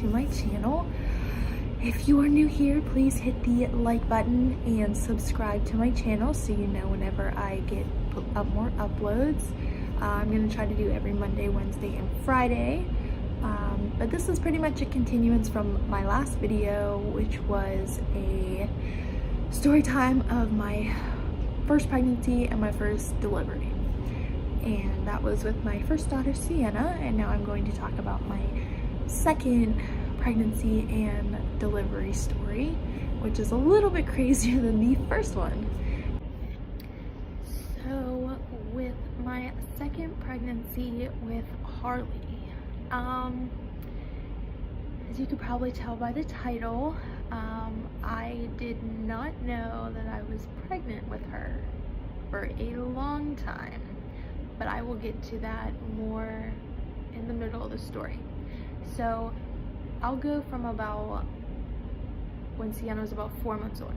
my channel. If you are new here, please hit the like button and subscribe to my channel so you know whenever I get up more uploads. I'm gonna try to do every Monday, Wednesday, and Friday. But this is pretty much a continuance from my last video, which was a story time of my first pregnancy and my first delivery. And that was with my first daughter, Sienna, and now I'm going to talk about my second pregnancy and delivery story, which is a little bit crazier than the first one. So with my second pregnancy with Harley, as you could probably tell by the title, I did not know that I was pregnant with her for a long time, but I will get to that more in the middle of the story. So I'll go from about when Sienna was about 4 months old.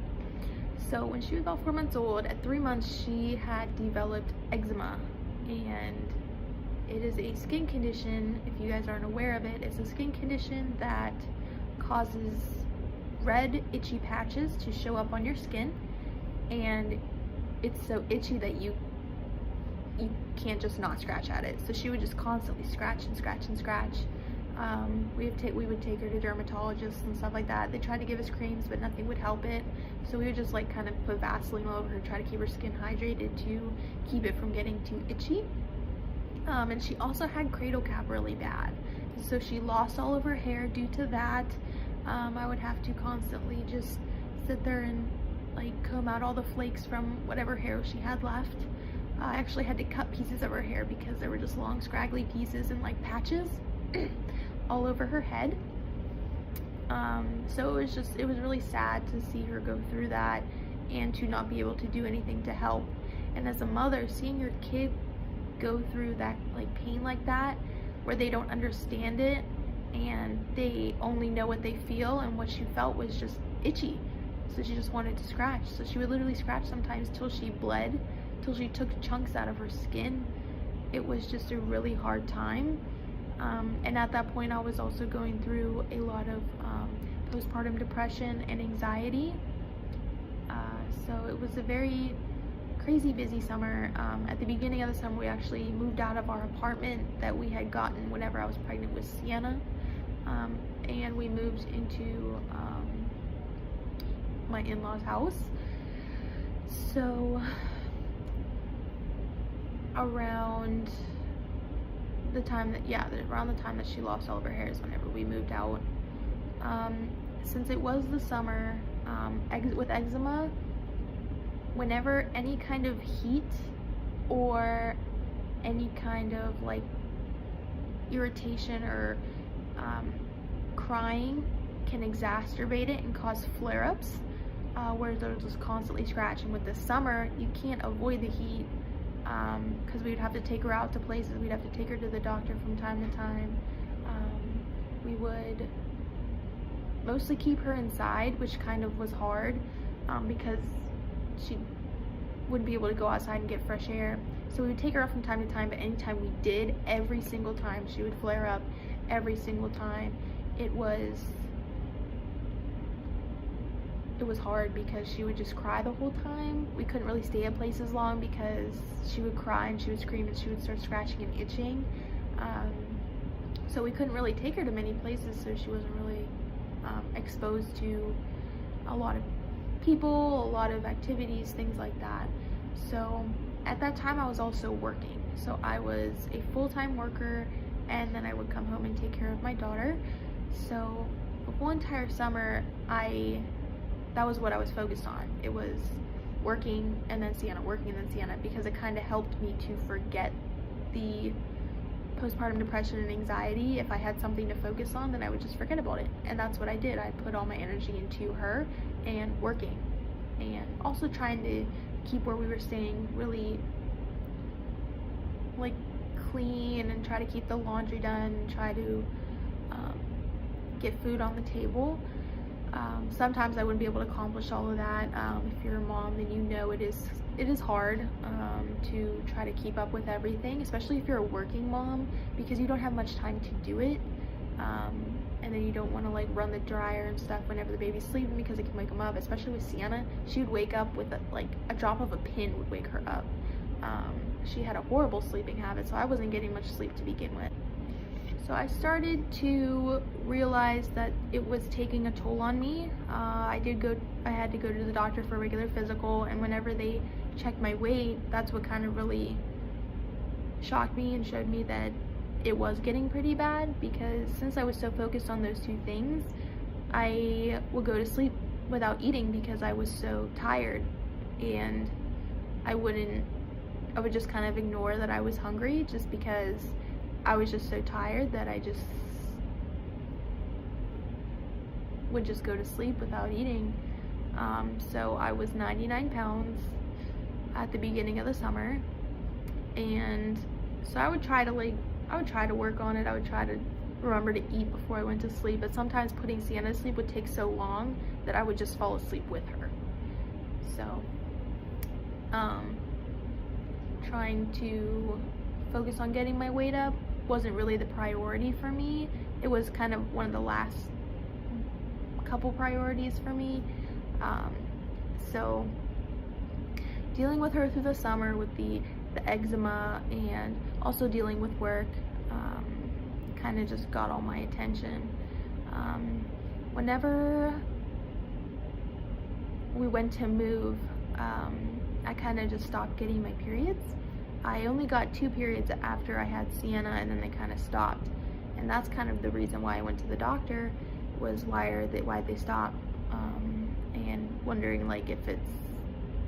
So when she was about 4 months old, at 3 months, she had developed eczema, and it is a skin condition. If you guys aren't aware of it, it's a skin condition that causes red itchy patches to show up on your skin, and it's so itchy that you can't just not scratch at it. So she would just constantly scratch and scratch and scratch. We would take her to dermatologists and stuff like that. They tried to give us creams, but nothing would help it. So we would just like kind of put Vaseline all over her, try to keep her skin hydrated to keep it from getting too itchy. And she also had cradle cap really bad. So she lost all of her hair due to that. I would have to constantly just sit there and like comb out all the flakes from whatever hair she had left. I actually had to cut pieces of her hair because there were just long scraggly pieces and like patches all over her head. So it was really sad to see her go through that and to not be able to do anything to help. And as a mother, seeing your kid go through that like pain like that, where they don't understand it and they only know what they feel, and what she felt was just itchy. So she just wanted to scratch. So she would literally scratch sometimes till she bled, till she took chunks out of her skin. It was just a really hard time. And at that point, I was also going through a lot of postpartum depression and anxiety. So it was a very crazy busy summer. At the beginning of the summer, we actually moved out of our apartment that we had gotten whenever I was pregnant with Sienna. And we moved into my in-laws' house. So around the time that she lost all of her hair is whenever we moved out. Since it was the summer, with eczema, whenever any kind of heat or any kind of like irritation or crying can exacerbate it and cause flare-ups, where they'll just constantly scratch. And with the summer, you can't avoid the heat, because we would have to take her out to places. We'd have to take her to the doctor from time to time. We would mostly keep her inside, which kind of was hard, because she wouldn't be able to go outside and get fresh air. So we would take her out from time to time, but anytime we did, every single time she would flare up. Every single time. It was hard because she would just cry the whole time. We couldn't really stay at places long because she would cry and she would scream and she would start scratching and itching. So we couldn't really take her to many places, so she wasn't really exposed to a lot of people, a lot of activities, things like that. So at that time, I was also working. So I was a full-time worker, and then I would come home and take care of my daughter. So the whole entire summer, that was what I was focused on. It was working and then Sienna, working and then Sienna, because it kind of helped me to forget the postpartum depression and anxiety. If I had something to focus on, then I would just forget about it. And that's what I did. I put all my energy into her and working, and also trying to keep where we were staying really like clean, and try to keep the laundry done, and try to get food on the table. Sometimes I wouldn't be able to accomplish all of that. If you're a mom, then you know it is hard to try to keep up with everything, especially if you're a working mom, because you don't have much time to do it. and then you don't want to like run the dryer and stuff whenever the baby's sleeping because it can wake them up, especially with Sienna. She would wake up with a drop of a pin would wake her up. She had a horrible sleeping habit, so I wasn't getting much sleep to begin with. So I started to realize that it was taking a toll on me. I had to go to the doctor for a regular physical, and whenever they checked my weight, that's what kind of really shocked me and showed me that it was getting pretty bad, because since I was so focused on those two things, I would go to sleep without eating because I was so tired, and I would just kind of ignore that I was hungry just because I was just so tired that I just would just go to sleep without eating. So I was 99 pounds at the beginning of the summer, and so I would try to work on it. I would try to remember to eat before I went to sleep, but sometimes putting Sienna to sleep would take so long that I would just fall asleep with her. So trying to focus on getting my weight up wasn't really the priority for me. It was kind of one of the last couple priorities for me. So dealing with her through the summer with the eczema, and also dealing with work, kind of just got all my attention. Whenever we went to move, I kind of just stopped getting my periods. I only got 2 periods after I had Sienna, and then they kind of stopped. And that's kind of the reason why I went to the doctor, was why they stopped, and wondering like if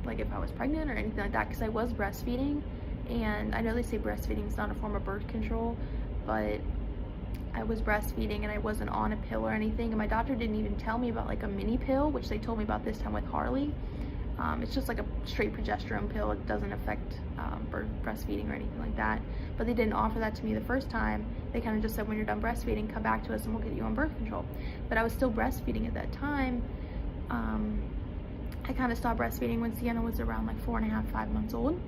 I was pregnant or anything like that, because I was breastfeeding. And I know they say breastfeeding is not a form of birth control, but I was breastfeeding and I wasn't on a pill or anything, and my doctor didn't even tell me about like a mini pill, which they told me about this time with Harley. It's just like a straight progesterone pill. It doesn't affect breastfeeding or anything like that, but they didn't offer that to me the first time. They kind of just said, when you're done breastfeeding, come back to us and we'll get you on birth control. But I was still breastfeeding at that time. I kind of stopped breastfeeding when Sienna was around like 4.5, 5 months old,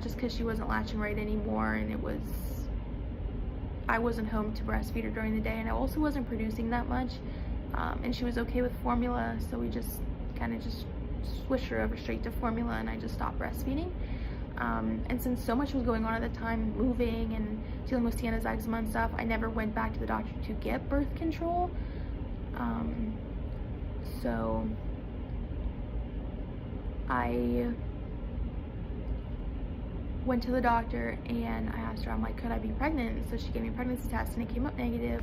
just because she wasn't latching right anymore, and I wasn't home to breastfeed her during the day, and I also wasn't producing that much, and she was okay with formula, so we just kind of just switched her over straight to formula, and I just stopped breastfeeding. And since so much was going on at the time, moving and dealing with Sienna's eczema and stuff, I never went back to the doctor to get birth control. So I went to the doctor and I asked her, I'm like, could I be pregnant? So she gave me a pregnancy test and it came up negative.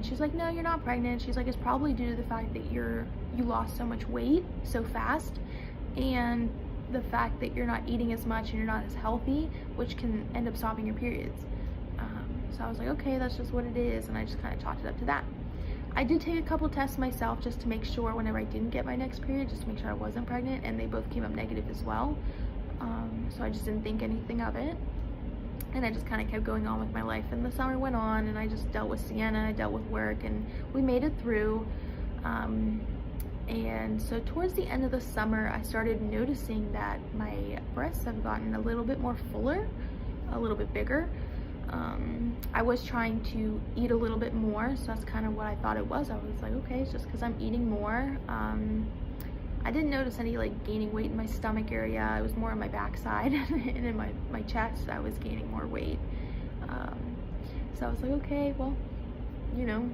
She's like, no, you're not pregnant. She's like, it's probably due to the fact that you lost so much weight so fast, and the fact that you're not eating as much and you're not as healthy, which can end up stopping your periods. So I was like, okay, that's just what it is, and I just kind of chalked it up to that. I did take a couple tests myself just to make sure whenever I didn't get my next period, just to make sure I wasn't pregnant, and they both came up negative as well. So I just didn't think anything of it, and I just kind of kept going on with my life. And the summer went on, and I just dealt with Sienna, I dealt with work, and we made it through. And so towards the end of the summer, I started noticing that my breasts have gotten a little bit more fuller, a little bit bigger. I was trying to eat a little bit more, so that's kind of what I thought it was. I was like, okay, it's just because I'm eating more. I didn't notice any like gaining weight in my stomach area. It was more on my backside and in my chest I was gaining more weight. So I was like, okay, well, you know,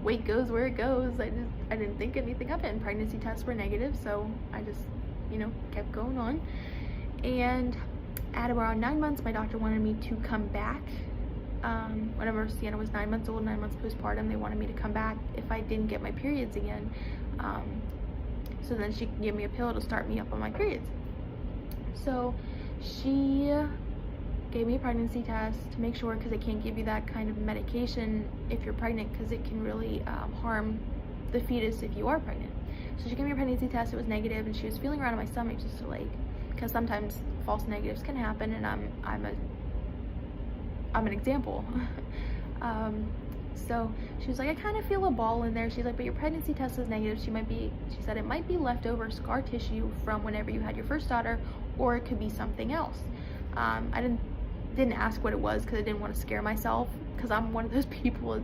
weight goes where it goes. I didn't think anything of it, and pregnancy tests were negative, so I just, you know, kept going on. And at around 9 months, my doctor wanted me to come back. Whenever Sienna was 9 months old, 9 months postpartum, they wanted me to come back if I didn't get my periods again. So then she could give me a pill to start me up on my periods. So she gave me a pregnancy test to make sure, because they can't give you that kind of medication if you're pregnant, because it can really harm the fetus if you are pregnant. So she gave me a pregnancy test. It was negative, and she was feeling around in my stomach just to like, because sometimes false negatives can happen, and I'm an example. So she was like, I kind of feel a ball in there. She's like, but your pregnancy test is negative. She said it might be leftover scar tissue from whenever you had your first daughter, or it could be something else. I didn't ask what it was because I didn't want to scare myself, because I'm one of those people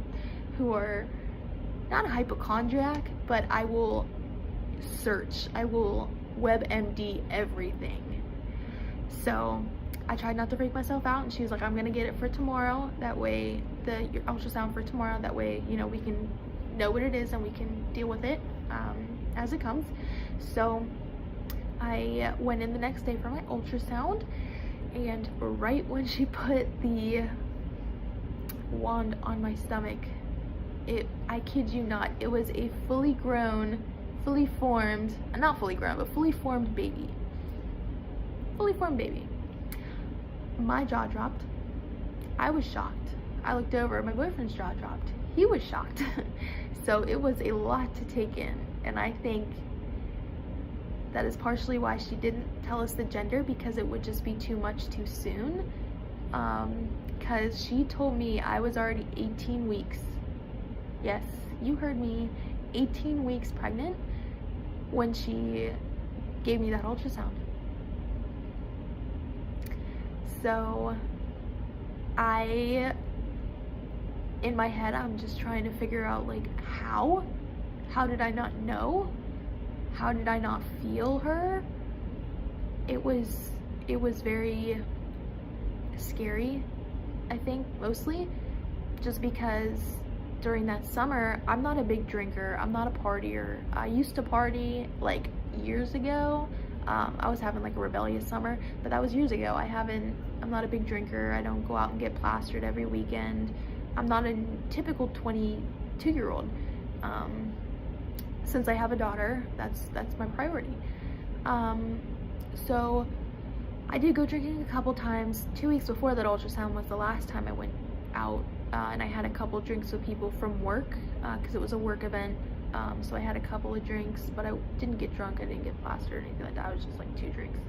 who are not a hypochondriac, but I will search. I will WebMD everything. So I tried not to freak myself out, and she was like, I'm gonna get it for tomorrow. That way, your ultrasound for tomorrow. That way, you know, we can know what it is and we can deal with it as it comes. So I went in the next day for my ultrasound, and right when she put the wand on my stomach, I kid you not, it was a fully grown, fully formed, not fully grown, but fully formed baby. Fully formed baby. My jaw dropped. I was shocked. I looked over, my boyfriend's jaw dropped. He was shocked. So it was a lot to take in, and I think that is partially why she didn't tell us the gender, because it would just be too much too soon. Because she told me I was already 18 weeks. Yes, you heard me, 18 weeks pregnant when she gave me that ultrasound. So in my head, I'm just trying to figure out, like, how did I not know? How did I not feel her? It was very scary, I think, mostly just because during that summer, I'm not a big drinker, I'm not a partier. I used to party like years ago. I was having like a rebellious summer, but that was years ago. I'm not a big drinker. I don't go out and get plastered every weekend. I'm not a typical 22-year-old. Since I have a daughter, that's my priority. So I did go drinking a couple times. 2 weeks before that ultrasound was the last time I went out, and I had a couple drinks with people from work, because it was a work event. So I had a couple of drinks, but I didn't get drunk, I didn't get plastered or anything like that. I was just like 2 drinks.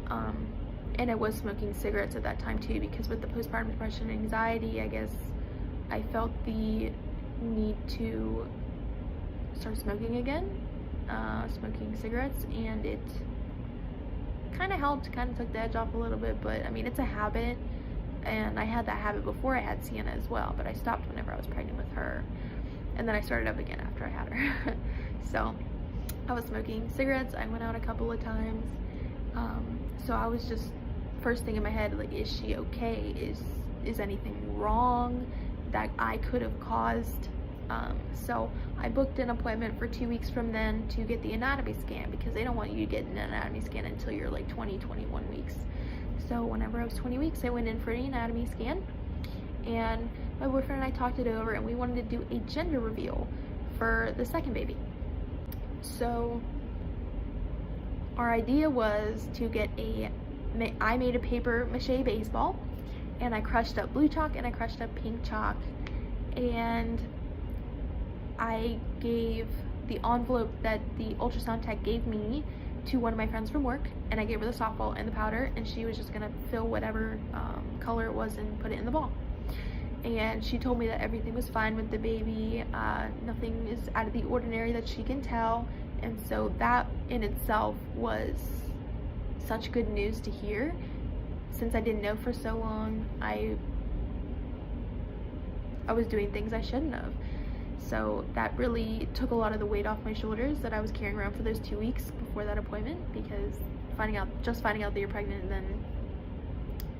And I was smoking cigarettes at that time too, because with the postpartum depression and anxiety, I guess I felt the need to start smoking again, smoking cigarettes, and it kind of helped, kind of took the edge off a little bit. But I mean, it's a habit, and I had that habit before I had Sienna as well, but I stopped whenever I was pregnant with her, and then I started up again after I had her. So I was smoking cigarettes. I went out a couple of times. So I was just, first thing in my head, like, is she okay? Is anything wrong that I could have caused? So I booked an appointment for 2 weeks from then to get the anatomy scan, because they don't want you to get an anatomy scan until you're like 21 weeks. So whenever I was 20 weeks, I went in for an anatomy scan, and my boyfriend and I talked it over, and we wanted to do a gender reveal for the second baby. So our idea was to get I made a paper mache baseball, and I crushed up blue chalk and I crushed up pink chalk, and I gave the envelope that the ultrasound tech gave me to one of my friends from work, and I gave her the softball and the powder, and she was just gonna fill whatever color it was and put it in the ball. And she told me that everything was fine with the baby, nothing is out of the ordinary that she can tell. And so that in itself was such good news to hear. Since I didn't know for so long, I was doing things I shouldn't have. So that really took a lot of the weight off my shoulders that I was carrying around for those 2 weeks before that appointment, because finding out that you're pregnant and then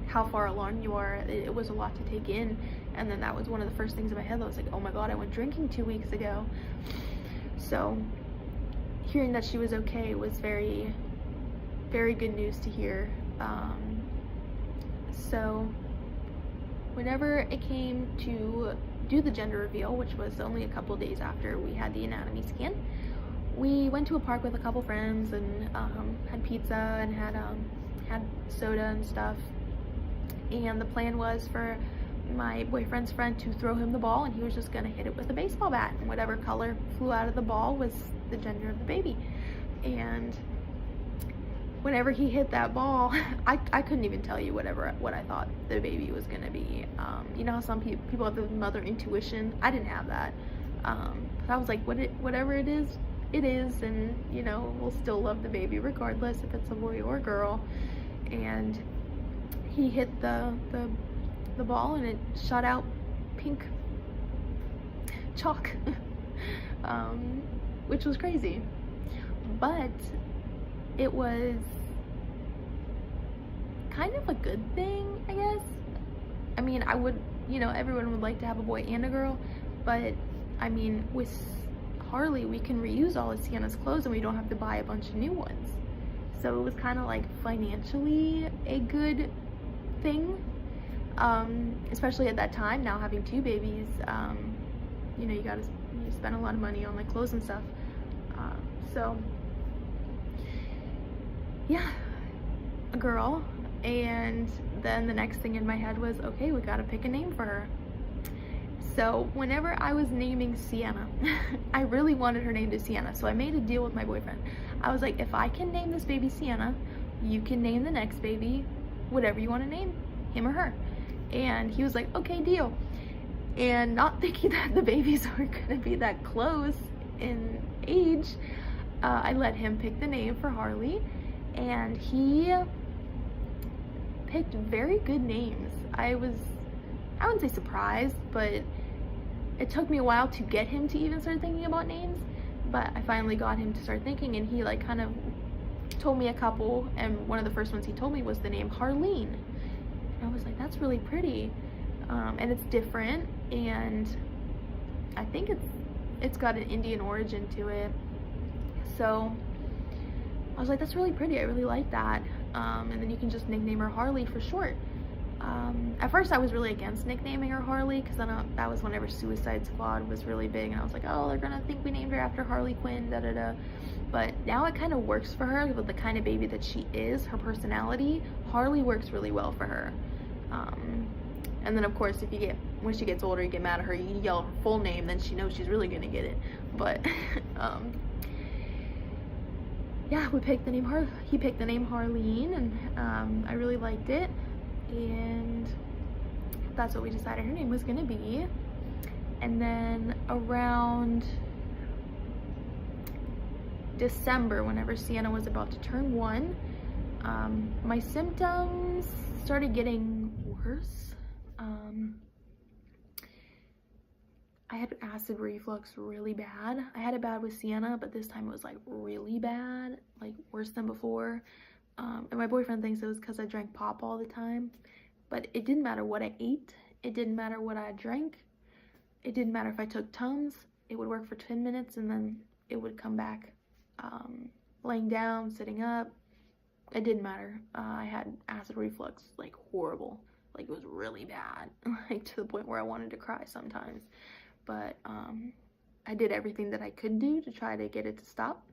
how far along you are, it was a lot to take in. And then that was one of the first things in my head. I was like, oh my god, I went drinking 2 weeks ago. So hearing that she was okay was very, very good news to hear. So whenever it came to do the gender reveal, which was only a couple days after we had the anatomy scan, we went to a park with a couple friends and had pizza and had soda and stuff. And the plan was for my boyfriend's friend to throw him the ball, and he was just gonna hit it with a baseball bat, and whatever color flew out of the ball was the gender of the baby. And whenever he hit that ball, I couldn't even tell you what I thought the baby was gonna be. You know how some people have the mother intuition? I didn't have that. I was like, whatever it is, and you know, we'll still love the baby regardless if it's a boy or a girl. And he hit the ball, and it shot out pink chalk. which was crazy. But it was kind of a good thing, I guess. I mean, I would, you know, everyone would like to have a boy and a girl, but I mean, with Harley, we can reuse all of Sienna's clothes and we don't have to buy a bunch of new ones. So it was kind of like financially a good thing, especially at that time. Now having 2 babies, you know, you spend a lot of money on like clothes and stuff. So yeah, a girl. And then the next thing in my head was, okay, we gotta pick a name for her. So whenever I was naming Sienna, I really wanted her name to Sienna. So I made a deal with my boyfriend. I was like, if I can name this baby Sienna, you can name the next baby whatever you want to name, him or her. And he was like, okay, deal. And not thinking that the babies were gonna be that close in age, I let him pick the name for Harley, and he picked very good names. I wouldn't say surprised, but it took me a while to get him to even start thinking about names, but I finally got him to start thinking, and he like kind of told me a couple, and one of the first ones he told me was the name Harleen. And I was like, that's really pretty, and it's different, and I think it's got an Indian origin to it. So I was like, that's really pretty, I really like that. And then you can just nickname her Harley for short. At first I was really against nicknaming her Harley, because that was whenever Suicide Squad was really big, and I was like, oh, they're gonna think we named her after Harley Quinn, da da da. But now it kind of works for her with the kind of baby that she is, her personality. Harley works really well for her. And then of course, when she gets older, you get mad at her, you yell her full name, then she knows she's really gonna get it. But yeah, he picked the name Harleen, and I really liked it, and that's what we decided her name was gonna be. And then around December, whenever Sienna was about to turn 1, my symptoms started getting worse. I had acid reflux really bad. I had it bad with Sienna, but this time it was like really bad, like worse than before. And my boyfriend thinks it was because I drank pop all the time, but it didn't matter what I ate. It didn't matter what I drank. It didn't matter if I took Tums. It would work for 10 minutes and then it would come back. Laying down, sitting up, it didn't matter. I had acid reflux, like horrible. Like it was really bad, like to the point where I wanted to cry sometimes. But I did everything that I could do to try to get it to stop,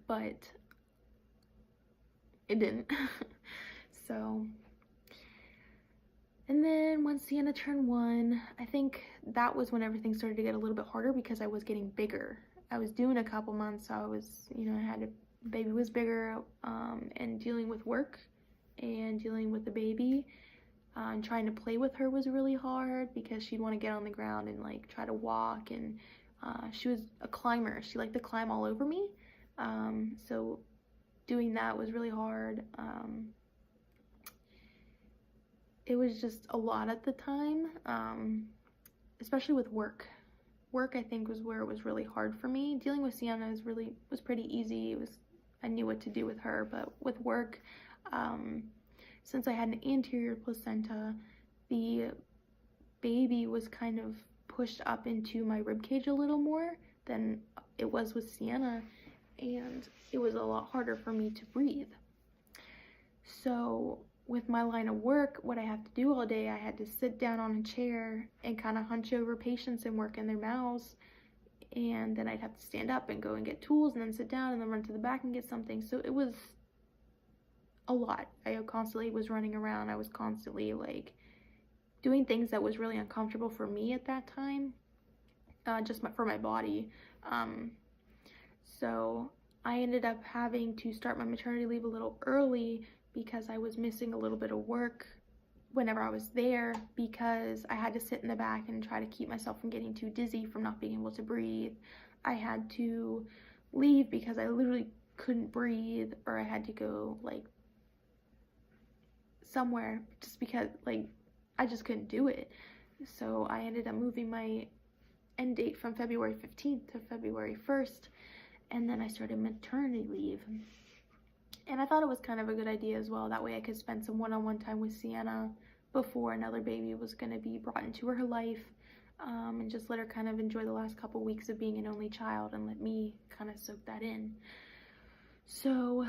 but it didn't. So, and then once Sienna turned 1, I think that was when everything started to get a little bit harder, because I was getting bigger. I was doing a couple months, so I was, you know, baby was bigger, and dealing with work and dealing with the baby. And trying to play with her was really hard, because she'd want to get on the ground and like try to walk, and she was a climber. She liked to climb all over me, so doing that was really hard. It was just a lot at the time, especially with work. Work, I think, was where it was really hard for me. Dealing with Sienna was pretty easy. I knew what to do with her, but with work, since I had an anterior placenta, the baby was kind of pushed up into my ribcage a little more than it was with Sienna, and it was a lot harder for me to breathe. So with my line of work, what I have to do all day, I had to sit down on a chair and kind of hunch over patients and work in their mouths, and then I'd have to stand up and go and get tools, and then sit down and then run to the back and get something. So it was a lot. I constantly was running around. I was constantly like doing things that was really uncomfortable for me at that time, just for my body. So I ended up having to start my maternity leave a little early, because I was missing a little bit of work whenever I was there, because I had to sit in the back and try to keep myself from getting too dizzy from not being able to breathe. I had to leave because I literally couldn't breathe, or I had to go like somewhere just because like I just couldn't do it. So I ended up moving my end date from February 15th to February 1st, and then I started maternity leave. And I thought it was kind of a good idea as well. That way I could spend some one-on-one time with Sienna before another baby was going to be brought into her life, and just let her kind of enjoy the last couple weeks of being an only child and let me kind of soak that in. So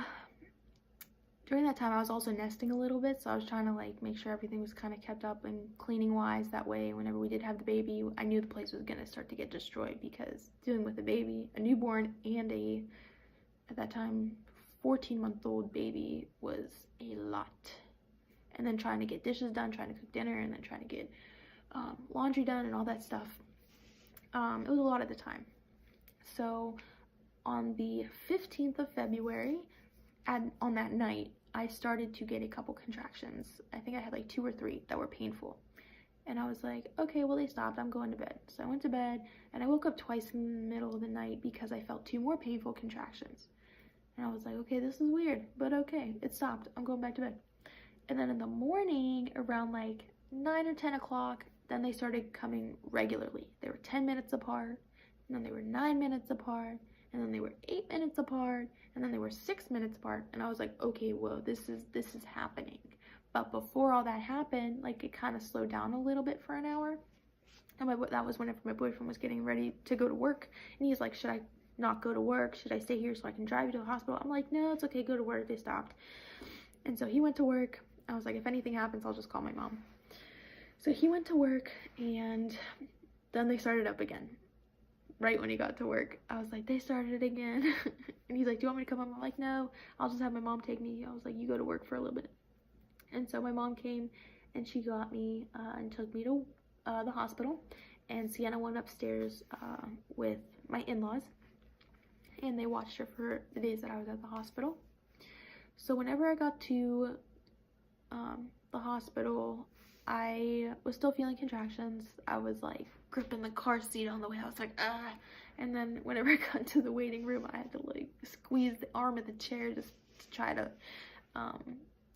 during that time I was also nesting a little bit, so I was trying to like make sure everything was kind of kept up and cleaning wise. That way whenever we did have the baby, I knew the place was going to start to get destroyed, because dealing with a baby, a newborn, and at that time 14-month-old baby was a lot. And then trying to get dishes done, trying to cook dinner, and then trying to get laundry done and all that stuff. It was a lot at the time. So on the 15th of February, on that night, I started to get a couple contractions. I think I had like 2 or 3 that were painful. And I was like, okay, well, they stopped. I'm going to bed. So I went to bed, and I woke up twice in the middle of the night because I felt 2 more painful contractions. And I was like, okay, this is weird, but okay, it stopped. I'm going back to bed. And then in the morning, around like 9 or 10 o'clock, then they started coming regularly. They were 10 minutes apart, and then they were 9 minutes apart, and then they were 8 minutes apart, and then they were 6 minutes apart. And I was like, okay, whoa, this is happening. But before all that happened, like, it kind of slowed down a little bit for an hour. And that was whenever my boyfriend was getting ready to go to work, and he's like, should I not go to work? Should I stay here so I can drive you to the hospital? I'm like, no, it's okay, go to work. They stopped. And so he went to work. I was like, if anything happens, I'll just call my mom. So he went to work, and then they started up again. Right when he got to work, I was like, they started again. And he's like, do you want me to come home? I'm like, no, I'll just have my mom take me. I was like, you go to work for a little bit. And so my mom came, and she got me and took me to the hospital. And Sienna went upstairs with my in-laws, and they watched her for the days that I was at the hospital. So whenever I got to the hospital, I was still feeling contractions. I was like gripping the car seat on the way. I was like, ah. And then whenever I got to the waiting room, I had to like squeeze the arm of the chair just to try to, I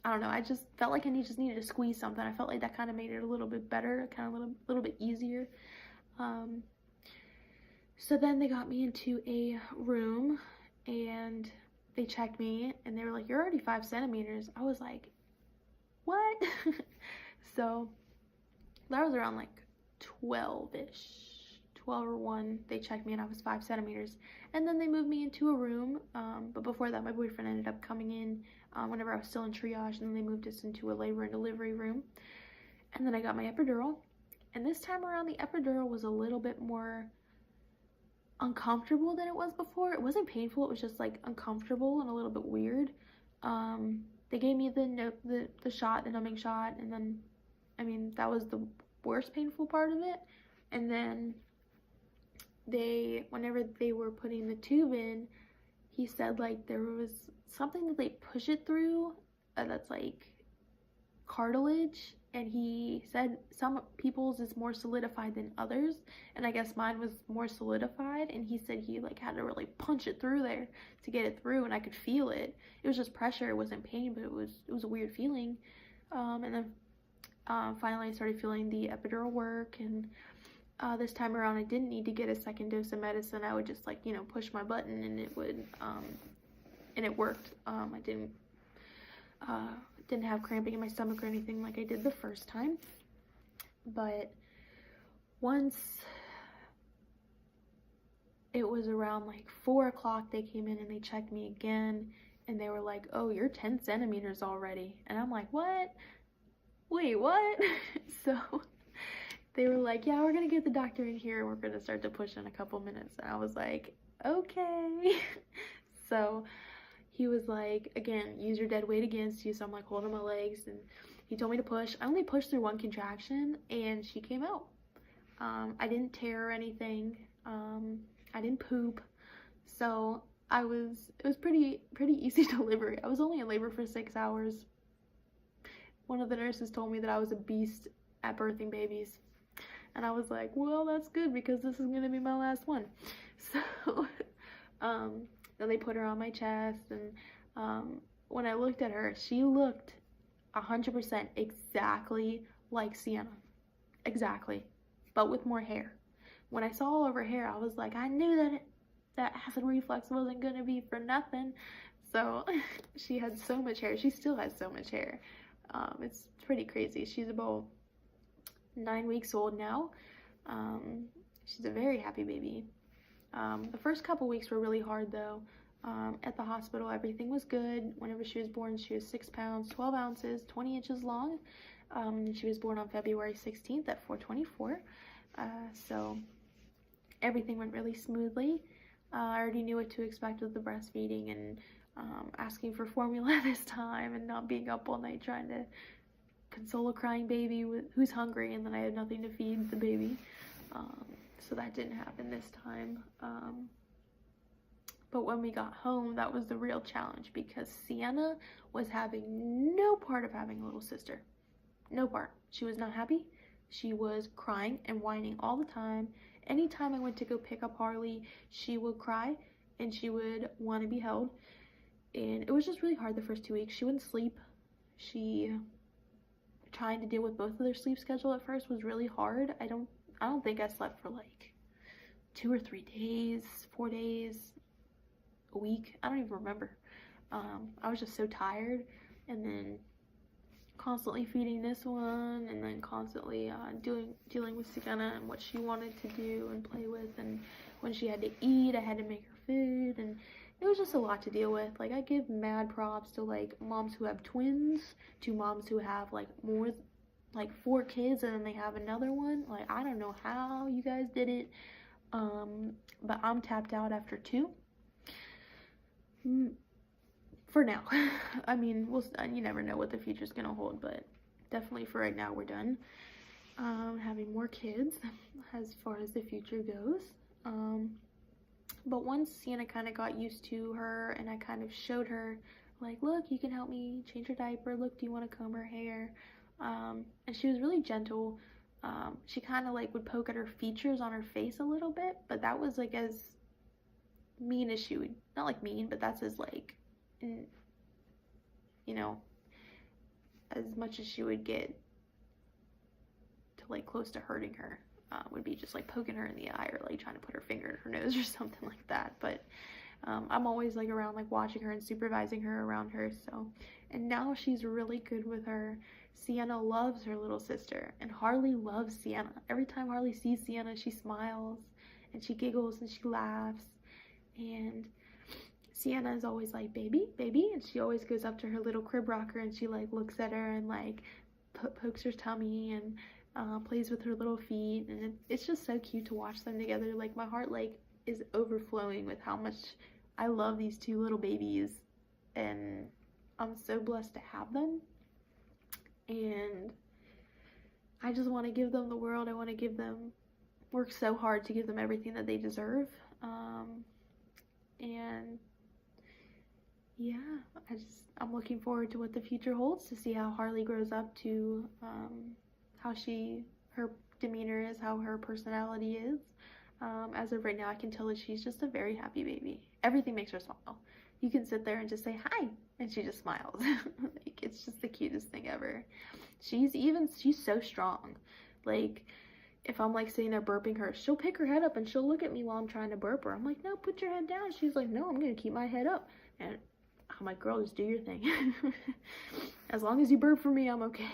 don't know. I just felt like I just needed to squeeze something. I felt like that kind of made it a little bit better, kind of a little bit easier. So then they got me into a room, and they checked me, and they were like, you're already 5 centimeters. I was like, what? So that was around like 12-ish, 12 or 1. They checked me, and I was 5 centimeters. And then they moved me into a room. But before that, my boyfriend ended up coming in whenever I was still in triage, and then they moved us into a labor and delivery room. And then I got my epidural. And this time around, the epidural was a little bit more uncomfortable than it was before. It wasn't painful, it was just like uncomfortable and a little bit weird. They gave me the shot, the numbing shot, and then, I mean, that was the worst painful part of it. And then whenever they were putting the tube in, he said like there was something that they push it through that's like cartilage, and he said some people's is more solidified than others, and I guess mine was more solidified, and he said he like had to really punch it through there to get it through, and I could feel it. It was just pressure, it wasn't pain, but it was a weird feeling. And then finally I started feeling the epidural work, and this time around I didn't need to get a second dose of medicine. I would just like, you know, push my button, and it would and it worked. I didn't have cramping in my stomach or anything like I did the first time. But once it was around like 4 o'clock, they came in and they checked me again, and they were like, oh, you're 10 centimeters already. And I'm like, what? Wait, what? So they were like, yeah, we're gonna get the doctor in here, and we're gonna start to push in a couple minutes. And I was like, okay. So he was like, again, use your dead weight against you. So I'm like holding my legs, and he told me to push. I only pushed through 1 contraction, and she came out. I didn't tear or anything. I didn't poop. So it was pretty easy delivery. I was only in labor for 6 hours. One of the nurses told me that I was a beast at birthing babies. And I was like, well, that's good, because this is gonna be my last one. So then they put her on my chest, and when I looked at her, she looked 100% exactly like Sienna. Exactly. But with more hair. when I saw all of her hair, I was like, I knew that acid reflux wasn't going to be for nothing. So she had so much hair. She still has so much hair. It's pretty crazy. She's about 9 weeks old now. She's a very happy baby. The first couple weeks were really hard though. At the hospital, everything was good. Whenever she was born, she was 6 pounds, 12 ounces, 20 inches long. She was born on February 16th at 4:24. So everything went really smoothly. I already knew what to expect with the breastfeeding and asking for formula this time and not being up all night trying to console a crying baby who's hungry, and then I had nothing to feed the baby. So that didn't happen this time. But when we got home, that was the real challenge because Sienna was having no part of having a little sister. No part. She was not happy. She was crying and whining all the time. Anytime I went to go pick up Harley, she would cry and she would want to be held. And it was just really hard the first 2 weeks. She wouldn't sleep. Trying to deal with both of their sleep schedule at first was really hard. I don't think I slept for like 2 or 3 days, 4 days, a week. I don't even remember. I was just so tired, and then constantly feeding this one, and then constantly dealing with Sienna and what she wanted to do and play with, and when she had to eat, I had to make her food, and it was just a lot to deal with. Like, I give mad props to like moms who have twins, to moms who have like more, like 4 kids and then they have another one. Like, I don't know how you guys did it, but I'm tapped out after 2. For now. I mean, you never know what the future's gonna hold, but definitely for right now, we're done having more kids as far as the future goes. But once Sienna kind of got used to her and I kind of showed her, like, look, you can help me change her diaper. Look, do you want to comb her hair? And she was really gentle. She kind of like would poke at her features on her face a little bit, but that was like as mean as she would, not like mean, but that's as like, you know, as much as she would get to like close to hurting her. Would be just like poking her in the eye or like trying to put her finger in her nose or something like that. But I'm always like around, like watching her and supervising her around her. So, and now she's really good with her. Sienna loves her little sister, and Harley loves Sienna. Every time Harley sees Sienna, she smiles and she giggles and she laughs. And Sienna is always like, baby, baby, and she always goes up to her little crib rocker and she like looks at her and like pokes her tummy and plays with her little feet, and it's just so cute to watch them together. Like, my heart like is overflowing with how much I love these 2 little babies, and I'm so blessed to have them, and I just want to give them the world. I want to work so hard to give them everything that they deserve. And yeah, I'm looking forward to what the future holds, to see how Harley grows up, to how her demeanor is, how her personality is. As of right now, I can tell that she's just a very happy baby. Everything makes her smile. You can sit there and just say hi, and she just smiles. Like, it's just the cutest thing ever. She's so strong. Like, if I'm like sitting there burping her, she'll pick her head up and she'll look at me while I'm trying to burp her. I'm like, no, put your head down. She's like, no, I'm gonna keep my head up. And I'm like, girl, just do your thing. As long as you burp for me, I'm okay.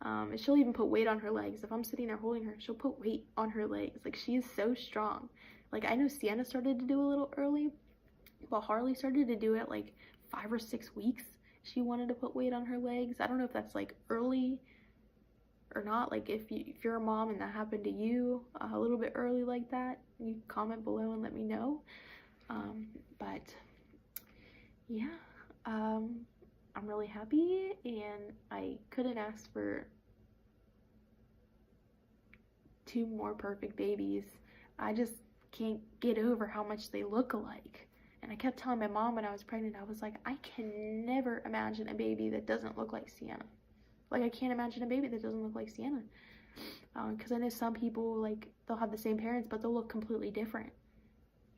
And she'll even put weight on her legs. If I'm sitting there holding her, she'll put weight on her legs. Like, she is so strong. Like, I know Sienna started to do a little early, but Harley started to do it like 5 or 6 weeks. She wanted to put weight on her legs. I don't know if that's like early or not. Like, if you're a mom and that happened to you a little bit early like that, you comment below and let me know. But yeah, I'm really happy, and I couldn't ask for 2 more perfect babies. I just can't get over how much they look alike. And I kept telling my mom when I was pregnant, I was like, I can never imagine a baby that doesn't look like Sienna. Like, I can't imagine a baby that doesn't look like Sienna. Because I know some people, like, they'll have the same parents, but they'll look completely different.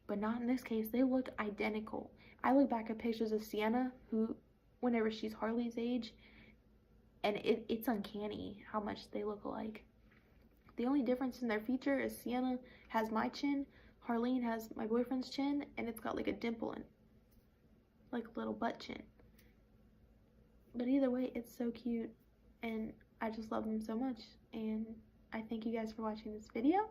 But not in this case. They looked identical. I look back at pictures of Sienna, whenever she's Harley's age, and it's uncanny how much they look alike. The only difference in their feature is Sienna has my chin, Harleen has my boyfriend's chin, and it's got like a dimple in, like a little butt chin. But either way, it's so cute, and I just love them so much. And I thank you guys for watching this video.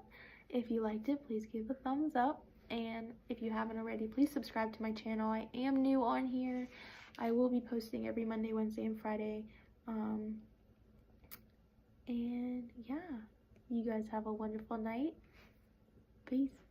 If you liked it, please give a thumbs up. And if you haven't already, please subscribe to my channel. I am new on here. I will be posting every Monday, Wednesday, and Friday. And yeah, you guys have a wonderful night. Peace.